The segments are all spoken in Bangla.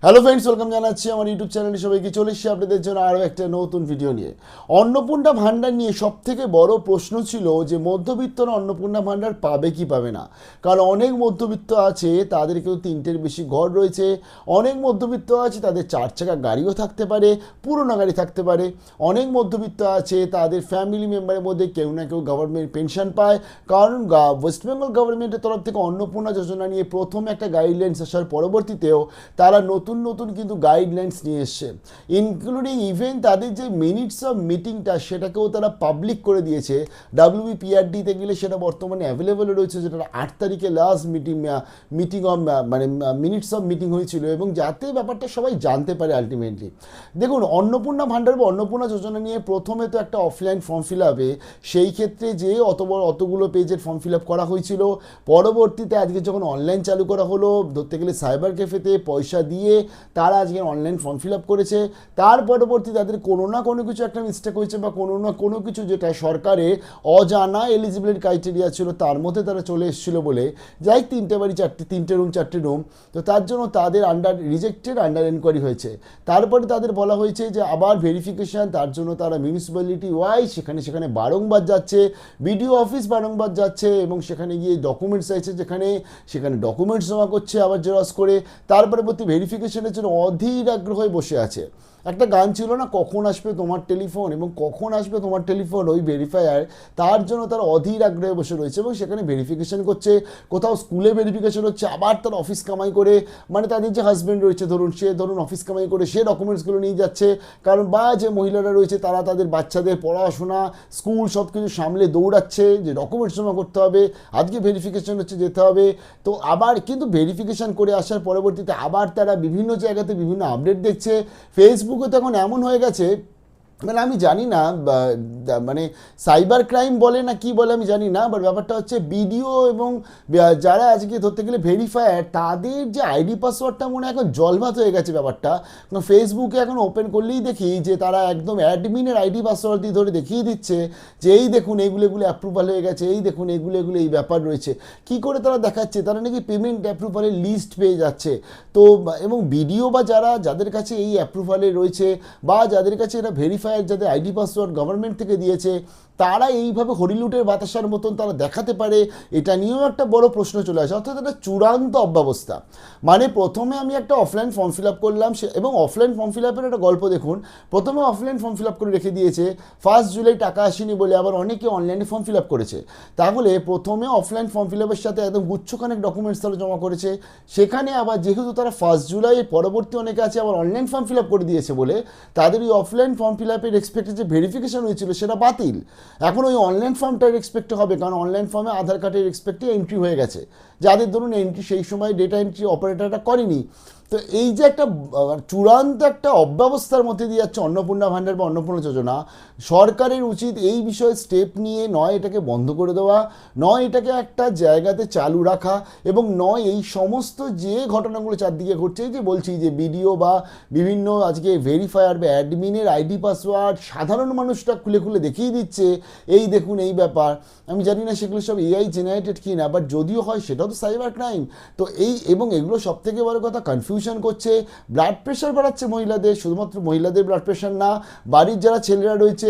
হ্যালো ফ্রেন্ডস, ওয়েলকাম জানাচ্ছি আমার ইউটিউব চ্যানেলে সবাইকে। চলে এসেছি আপনাদের জন্য আরও একটা নতুন ভিডিও নিয়ে। অন্নপূর্ণা ভাণ্ডার নিয়ে সবথেকে বড় প্রশ্ন ছিল যে মধ্যবিত্তরা অন্নপূর্ণা ভাণ্ডার পাবে কি পাবে না। কারণ অনেক মধ্যবিত্ত আছে, তাদের কেউ তিনটের বেশি ঘর রয়েছে। অনেক মধ্যবিত্ত আছে, তাদের 4 চাকা গাড়িও থাকতে পারে, পুরোনো গাড়ি থাকতে পারে। অনেক মধ্যবিত্ত আছে, তাদের ফ্যামিলি মেম্বারের মধ্যে কেউ না কেউ গভর্নমেন্ট পেনশন পায়। কারণ ওয়েস্ট বেঙ্গল গভর্নমেন্টের তরফ থেকে অন্নপূর্ণা যোজনা নিয়ে প্রথম একটা গাইডলাইন্স আসার পরবর্তীতেও তারা নতুন নতুন কিন্তু গাইডলাইন্স নিয়ে এসছে, ইনক্লুডিং ইভেন তাদের যে মিনিটস অফ মিটিংটা সেটাকেও তারা পাবলিক করে দিয়েছে। WBPRDতে গেলে সেটা বর্তমানে অ্যাভেলেবল রয়েছে, যেটা 8 তারিখে লাস্ট মিটিং অফ মানে মিনিটস অফ মিটিং হয়েছিল, এবং যাতে ব্যাপারটা সবাই জানতে পারে আলটিমেটলি। দেখুন, অন্নপূর্ণা ভাণ্ডার বা অন্নপূর্ণা যোজনা নিয়ে প্রথমে তো একটা অফলাইন ফর্ম ফিল আপে, সেই ক্ষেত্রে যে অতগুলো পেজের ফর্ম ফিল আপ করা হয়েছিল, পরবর্তীতে আজকে যখন অনলাইন চালু করা হলো, ধরতে গেলে সাইবার ক্যাফেতে পয়সা দিয়ে তারা আজকে অনলাইন ফর্ম ফিল আপ করেছে। তার পরবর্তী তাদের কোনো না কোনো কিছু একটা মিস্টেক হয়েছে, বা কোনো না কোনো কিছু যেটা সরকারের অজানা এলিজিবিলিটি ক্রাইটেরিয়া ছিল তার মধ্যে তারা চলে এসেছিলো বলে, যাই 3টে বাড়ি 3টে রুম 4টে রুম, তো তার জন্য তাদের আন্ডার এনকোয়ারি হয়েছে। তারপরে তাদের বলা হয়েছে যে আবার ভেরিফিকেশান, তার জন্য তারা মিউনিসিপ্যালিটি ওয়াইজ সেখানে বারংবার যাচ্ছে, বিডিও অফিস বারংবার যাচ্ছে, এবং সেখানে গিয়ে ডকুমেন্টস চাইছে, সেখানে ডকুমেন্টস জমা করছে আবার জেরক্স করে। তার পরবর্তী ভেরিফিকেশনের জন্য অধীর আগ্রহে বসে আছে। একটা গান ছিল না, কখন আসবে তোমার টেলিফোন, এবং কখন আসবে তোমার টেলিফোন ওই ভেরিফায়ার, তার জন্য তারা অধীর আগ্রহে বসে রয়েছে এবং সেখানে ভেরিফিকেশন করছে। কোথাও স্কুলে ভেরিফিকেশন হচ্ছে, আবার তার অফিস কামাই করে, মানে তাদের যে হাজব্যান্ড রয়েছে ধরুন অফিস কামাই করে সে ডকুমেন্টসগুলো নিয়ে যাচ্ছে। কারণ বা যে মহিলারা রয়েছে তারা তাদের বাচ্চাদের পড়াশোনা, স্কুল সব কিছু সামলে দৌড়াচ্ছে যে ডকুমেন্টস জমা করতে হবে, আজকে ভেরিফিকেশন হচ্ছে, যেতে হবে। তো আবার কিন্তু ভেরিফিকেশন করে আসার পরবর্তীতে আবার তারা বিভিন্ন জায়গাতে বিভিন্ন আপডেট দেখছে। ফেসবুকে তো এখন এমন হয়ে গেছে, মানে আমি জানি না, মানে সাইবার ক্রাইম বলে না কি বলে আমি জানি না, বাট ব্যাপারটা হচ্ছে বিডিও এবং যারা আজকে ধরতে গেলে ভেরিফায়ার, তাদের যে আইডি পাসওয়ার্ডটা মনে হয় এখন জলভাত হয়ে গেছে ব্যাপারটা। ফেসবুকে এখন ওপেন করলেই দেখি যে তারা একদম অ্যাডমিনের আইডি পাসওয়ার্ড দিয়ে ধরে দেখিয়ে দিচ্ছে যে এই দেখুন এগুলো অ্যাপ্রুভাল হয়ে গেছে, এই দেখুন এগুলো এই ব্যাপার রয়েছে। কি করে তারা দেখাচ্ছে? তারা নাকি পেমেন্ট অ্যাপ্রুভালের লিস্ট পেয়ে যাচ্ছে। তো এবং বিডিও বা যাদের কাছে এই অ্যাপ্রুভালে রয়েছে, বা যাদের কাছে এটা ভেরিফাই, যাদের আইডি পাসওয়ার্ড গভর্নমেন্ট থেকে দিয়েছে, তারা এইভাবে হরিলুটের বাতাসার মতন তারা দেখাতে পারে, এটা নিয়েও একটা বড় প্রশ্ন চলে আসে। অর্থাৎ এটা চূড়ান্ত অব্যবস্থা। মানে প্রথমে আমি একটা অফলাইন ফর্ম ফিল আপ করলাম, এবং অফলাইন ফর্ম ফিল আপের একটা গল্প দেখুন। প্রথমে অফলাইন ফর্ম ফিল আপ করে রেখে দিয়েছে, 1 জুলাই টাকা আসেনি বলে আবার অনেকে অনলাইনে ফর্ম ফিল আপ করেছে। তাহলে প্রথমে অফলাইন ফর্ম ফিল আপের সাথে একদম গুচ্ছখানেক ডকুমেন্টস তারা জমা করেছে, সেখানে আবার যেহেতু তারা 1 জুলাই পরবর্তী অনেকে আছে আবার অনলাইন ফর্ম ফিল আপ করে দিয়েছে বলে, তাদের ওই অফলাইন ফর্ম ফিল আপের এক্সপেক্টেড যে ভেরিফিকেশন হয়েছিল সেটা বাতিল। এখন ওই অনলাইন ফর্মটার এক্সপেক্ট হবে, কারণ অনলাইন ফর্মে আধার কার্ডের এক্সপেক্টে এন্ট্রি হয়ে গেছে, যাদের ধরুন এন্ট্রি সেই সময় ডেটা এন্ট্রি অপারেটরটা করেনি। তো এই যে একটা চূড়ান্ত একটা অব্যবস্থার মধ্যে দিয়ে যাচ্ছে অন্নপূর্ণা ভাণ্ডার বা অন্নপূর্ণা যোজনা, সরকারের উচিত এই বিষয়ে স্টেপ নিয়ে নয় এটাকে বন্ধ করে দেওয়া, নয় এটাকে একটা জায়গাতে চালু রাখা, এবং নয় এই সমস্ত যে ঘটনাগুলো চারদিকে ঘটছে, এই যে বলছি যে বিডিও বা বিভিন্ন আজকে ভেরিফায়ার বা অ্যাডমিনের আইডি পাসওয়ার্ড সাধারণ মানুষটা খুলে খুলে দেখিয়ে দিচ্ছে, এই দেখুন এই ব্যাপার। আমি জানি না সেগুলো সব AI জেনারেটেড কি না, বাট যদিও হয় সেটাও তো সাইবার ক্রাইম। তো এবং এগুলো সব থেকে বড় কথা কনফিউশন করছে, ব্লাড প্রেশার বাড়াচ্ছে মহিলাদের। শুধুমাত্র মহিলাদের ব্লাড প্রেশার না, বাড়ির যারা ছেলেরা রয়েছে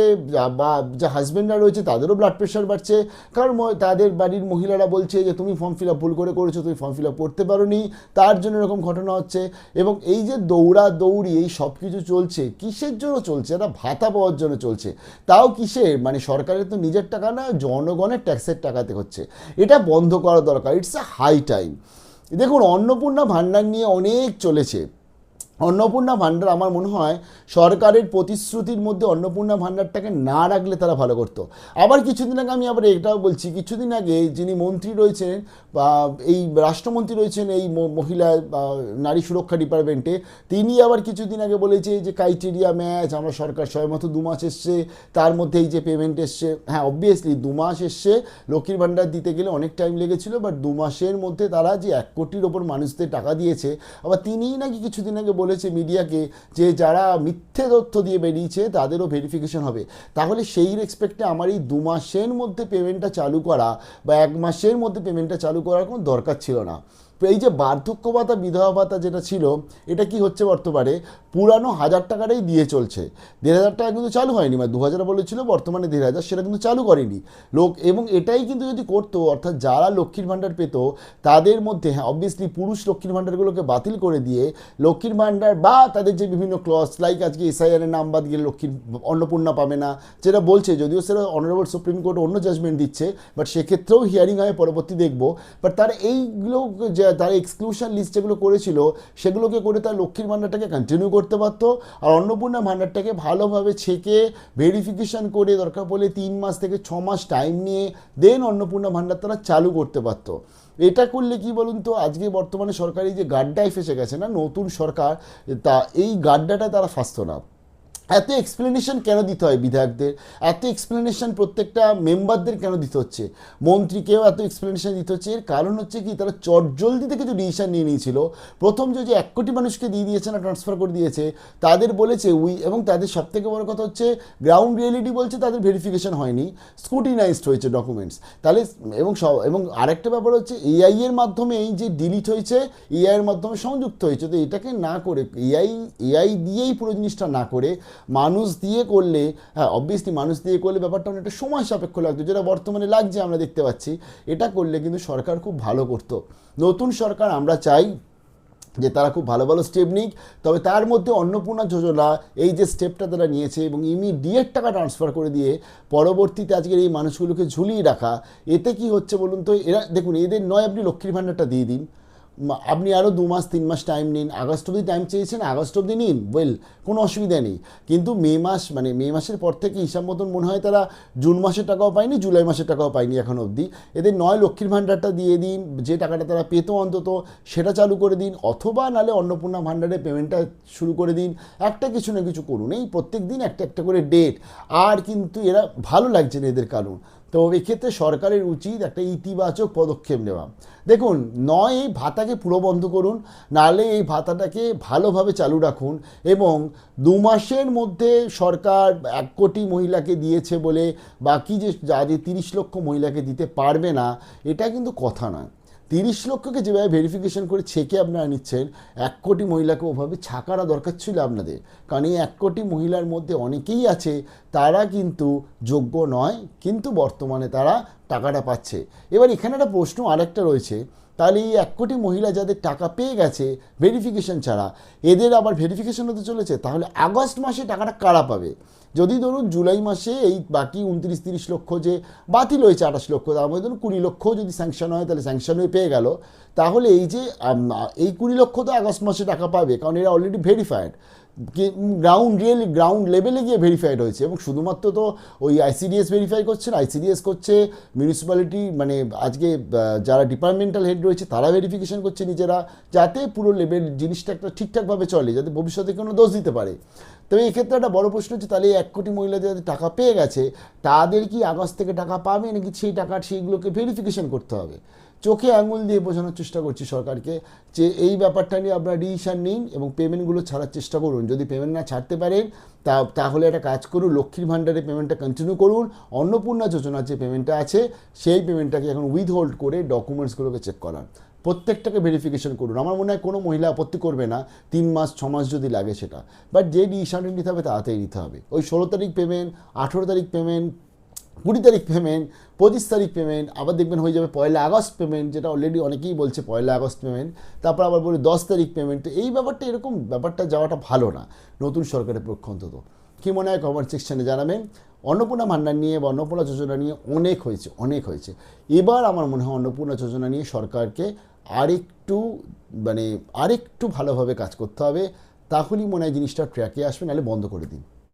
বা যা হাজব্যান্ডরা রয়েছে তাদেরও ব্লাড প্রেশার বাড়ছে, কারণ তাদের বাড়ির মহিলারা বলছে যে তুমি ফর্ম ফিল আপ ভুল করে করেছো, তুমি ফর্ম ফিল আপ করতে পারো নি, তার জন্য এরকম ঘটনা হচ্ছে। এবং এই যে দৌড়ি এই সব কিছু চলছে, কিসের জন্য চলছে? এটা ভাতা পাওয়ার জন্য চলছে। তাও কিসের? মানে সরকারের তো নিজের টাকা না, জনগণের ট্যাক্সের টাকাতে হচ্ছে। এটা বন্ধ করা দরকার, ইটস আ হাই টাইম। দেখুন, অন্নপূর্ণা ভাণ্ডার নিয়ে অনেক চলেছে। অন্নপূর্ণা ভাণ্ডার আমার মনে হয় সরকারের প্রতিশ্রুতির মধ্যে অন্নপূর্ণা ভাণ্ডারটাকে না রাখলে তারা ভালো করতো। আবার কিছুদিন আগে, আমি আবার এটাও বলছি, কিছুদিন আগে যিনি মন্ত্রী রয়েছেন বা এই রাষ্ট্রমন্ত্রী রয়েছেন এই মহিলা নারী সুরক্ষা ডিপার্টমেন্টে, তিনি আবার কিছুদিন আগে বলেছে যে ক্রাইটেরিয়া ম্যাচ, আমরা সরকার সময়মতো 2 মাস এসছে, তার মধ্যে এই যে পেমেন্ট এসছে, হ্যাঁ অবভিয়াসলি 2 মাস এসছে, লক্ষ্মীর ভাণ্ডার দিতে গেলে অনেক টাইম লেগেছিল, বাট 2 মাসের মধ্যে তারা যে 1 কোটির ওপর মানুষদের টাকা দিয়েছে। আবার তিনিই নাকি কিছুদিন আগে বলেছে মিডিয়াকে যে যারা মিথ্যে তথ্য দিয়ে বেরিয়েছে তাদেরও ভেরিফিকেশন হবে। তাহলে সেই রেসপেক্টে আমার এই 2 মাসের মধ্যে পেমেন্টটা চালু করা বা 1 মাসের মধ্যে পেমেন্টটা চালু করার কোনো দরকার ছিল না। এই যে বার্ধক্য ভাতা বিধবা ভাতা যেটা ছিল, এটা কি হচ্ছে বর্তমানে পুরানো 1000 টাকাটাই দিয়ে চলছে। 1500 টাকা কিন্তু চালু হয়নি, মানে 2000 বলেছিল, বর্তমানে 1500, সেটা কিন্তু চালু করেনি লোক। এবং এটাই কিন্তু যদি করতো, অর্থাৎ যারা লক্ষ্মীর ভাণ্ডার পেত তাদের মধ্যে, হ্যাঁ অবভিয়াসলি পুরুষ লক্ষ্মীর ভাণ্ডারগুলোকে বাতিল করে দিয়ে লক্ষ্মীর ভাণ্ডার বা তাদের যে বিভিন্ন ক্লজ, লাইক আজকে এসআইআর এর নাম বাদ গেলে লক্ষ্মীর অন্নপূর্ণা পাবে না, যেটা বলছে, যদিও সেটা অনারেবল সুপ্রিম কোর্ট অন্য জাজমেন্ট দিচ্ছে, বাট সেক্ষেত্রেও হিয়ারিং হয়, পরবর্তী দেখবো। বাট তারা এইগুলো যে তারা এক্সক্লুশন লিস্ট যেগুলো করেছিল সেগুলোকে করে তার লক্ষ্মীর ভাণ্ডারটাকে কন্টিনিউ করতে পারতো, আর অন্নপূর্ণা ভাণ্ডারটাকে ভালোভাবে ছেকে ভেরিফিকেশন করে দরকার পড়লে 3 মাস থেকে 6 মাস টাইম নিয়ে দেন অন্নপূর্ণা ভাণ্ডার তারা চালু করতে পারতো। এটা করলে কি বলুন তো, আজকে বর্তমানে সরকারি যে গাড্ডায় ফেসে গেছে না নতুন সরকার, তা এই গাড্ডাটা তারা ফাঁসতো না। এত এক্সপ্লেনেশন কেন দিতে হয় বিধায়কদের, এত এক্সপ্লেনেশন প্রত্যেকটা মেম্বারদের কেন দিতে হচ্ছে, মন্ত্রীকেও এত এক্সপ্লেনেশন দিতে হচ্ছে? এর কারণ হচ্ছে কি, তারা চটজলদি থেকে যে ডিসিশন নিয়ে নিয়েছিল, প্রথম যে 1 কোটি মানুষকে দিয়ে দিয়েছে না, ট্রান্সফার করে দিয়েছে, তাদের বলেছে এবং তাদের সবথেকে বড় কথা হচ্ছে গ্রাউন্ড রিয়েলিটি বলছে তাদের ভেরিফিকেশন হয়নি, স্ক্রুটিনাইজড হয়েছে ডকুমেন্টস। তাহলে এবং আরেকটা ব্যাপার হচ্ছে এআই এর মাধ্যমে এই যে ডিলিট হয়েছে, এআই এর মাধ্যমে সংযুক্ত হয়েছে, তো এটাকে না করে এআই দিয়েই পুরো জিনিসটা না করে মানুষ দিয়ে করলে, হ্যাঁ অবভিয়াসলি মানুষ দিয়ে করলে ব্যাপারটা অনেকটা সময় সাপেক্ষ লাগতো, যেটা বর্তমানে লাগছে আমরা দেখতে পাচ্ছি। এটা করলে কিন্তু সরকার খুব ভালো করতো। নতুন সরকার আমরা চাই যে তারা খুব ভালো ভালো স্টেপ নিক, তবে তার মধ্যে অন্নপূর্ণা যোজনা এই যে স্টেপটা তারা নিয়েছে এবং ইমিডিয়েট টাকা ট্রান্সফার করে দিয়ে পরবর্তীতে আজকের এই মানুষগুলোকে ঝুলিয়ে রাখা, এতে কি হচ্ছে বলুন তো, এরা দেখুন, এদের নয় আপনি লক্ষ্মীর ভাণ্ডারটা দিয়ে দিন, আপনি আরও 2 মাস 3 মাস টাইম নিন, আগস্ট অবধি টাইম চেয়েছেন, আগস্ট অবধি নিন, কোনো অসুবিধা নেই। কিন্তু মে মাসের পর থেকে হিসাব মতন মনে হয় তারা জুন মাসের টাকাও পায়নি, জুলাই মাসের টাকাও পায়নি এখন অবধি। এদের নয় লক্ষ্মীর ভাণ্ডারটা দিয়ে দিন, যে টাকাটা তারা পেত অন্তত সেটা চালু করে দিন, অথবা নালে অন্নপূর্ণা ভাণ্ডারে পেমেন্টটা শুরু করে দিন, একটা কিছু না কিছু করুন, এই প্রত্যেক দিন একটা একটা করে ডেট। আর কিন্তু এরা ভালো লাগছে না এদের কারণ, তো এক্ষেত্রে সরকারের উচিত একটা ইতিবাচক পদক্ষেপ নেওয়া। দেখুন, নয় এই ভাতাকে পুরো বন্ধ করুন, নাহলে এই ভাতাটাকে ভালোভাবে চালু রাখুন, এবং 2 মাসের মধ্যে সরকার 1 কোটি মহিলাকে দিয়েছে বলে বাকি যে 30 লক্ষ মহিলাকে দিতে পারবে না, এটা কিন্তু কথা নয়। 30 লক্ষকে যেভাবে ভেরিফিকেশন করে ছেকে আপনারা নিচ্ছেন, 1 কোটি মহিলাকে ওভাবে ছাকারা দরকার ছিল আপনাদের, কারণ এই 1 কোটি মহিলার মধ্যে অনেকেই আছে তারা কিন্তু যোগ্য নয়, কিন্তু বর্তমানে তারা টাকাটা পাচ্ছে। এবার এখানে একটা প্রশ্ন আরেকটা রয়েছে, তাহলে এই 1 কোটি মহিলা যাদের টাকা পেয়ে গেছে ভেরিফিকেশন ছাড়া, এদের আবার ভেরিফিকেশন হতে চলেছে, তাহলে আগস্ট মাসে টাকাটা কারা পাবে? যদি ধরুন জুলাই মাসে এই বাকি 29-30 লক্ষ যে বাতিল হয়েছে, 28 লক্ষ, তার মধ্যে ধরুন 20 লক্ষ যদি স্যাংশন হয়, তাহলে স্যাংশন হয়ে পেয়ে গেল, তাহলে এই যে এই 20 লক্ষ তো আগস্ট মাসে টাকা পাবে, কারণ এরা অলরেডি ভেরিফাইড, গ্রাউন্ড লেভেলে গিয়ে ভেরিফাইড হয়েছে। এবং শুধুমাত্র তো ওই আইসিডিএস ভেরিফাই করছে না, আইসিডিএস করছে, মিউনিসিপ্যালিটি মানে আজকে যারা ডিপার্টমেন্টাল হেড রয়েছে তারা ভেরিফিকেশন করছে নিজেরা, যাতে পুরো লেভেল জিনিসটা একটা ঠিকঠাকভাবে চলে, যাতে ভবিষ্যতে কোনো দোষ দিতে পারে। তবে এক্ষেত্রে একটা বড় প্রশ্ন হচ্ছে, তাহলে 1 কোটি মহিলা যাদের টাকা পেয়ে গেছে তাদের কি আগস্ট থেকে টাকা পাবে, নাকি সেই সেইগুলোকে ভেরিফিকেশন করতে হবে? চোখে আঙুল দিয়ে বোঝানোর চেষ্টা করছি সরকারকে যে এই ব্যাপারটা নিয়ে আপনারা ডিসিশন নিন এবং পেমেন্টগুলো ছাড়ার চেষ্টা করুন। যদি পেমেন্ট না ছাড়তে পারেন তাহলে একটা কাজ করুন, লক্ষ্মীর ভাণ্ডারে পেমেন্টটা কন্টিনিউ করুন, অন্নপূর্ণা যোজনার যে পেমেন্টটা আছে সেই পেমেন্টটাকে এখন উইথহোল্ড করে ডকুমেন্টসগুলোকে চেক করান, প্রত্যেকটাকে ভেরিফিকেশন করুন। আমার মনে হয় কোনো মহিলা আপত্তি করবে না 3 মাস 6 মাস যদি লাগে সেটা, বাট যে ডিসিশনটা নিতে হবে তাড়াতাড়ি নিতে হবে। ওই 16 তারিখ পেমেন্ট, 18 তারিখ পেমেন্ট, 20 তারিখ পেমেন্ট, 25 তারিখ পেমেন্ট, আবার দেখবেন হয়ে যাবে 1 আগস্ট পেমেন্ট, যেটা অলরেডি অনেকেই বলছে 1 আগস্ট পেমেন্ট, তারপর আবার বলি 10 তারিখ পেমেন্ট। এই ব্যাপারটা এরকম ব্যাপারটা যাওয়াটা ভালো না নতুন সরকারের পক্ষ অন্তত। কী মনে হয় কমেন্ট সেকশানে জানাবেন। অন্নপূর্ণা ভাণ্ডার নিয়ে বা অন্নপূর্ণা যোজনা নিয়ে অনেক হয়েছে। এবার আমার মনে হয় অন্নপূর্ণা যোজনা নিয়ে সরকারকে আরেকটু ভালোভাবে কাজ করতে হবে, তাহলেই মনে হয় জিনিসটা ট্র্যাকে আসবে, নাহলে বন্ধ করে দিন।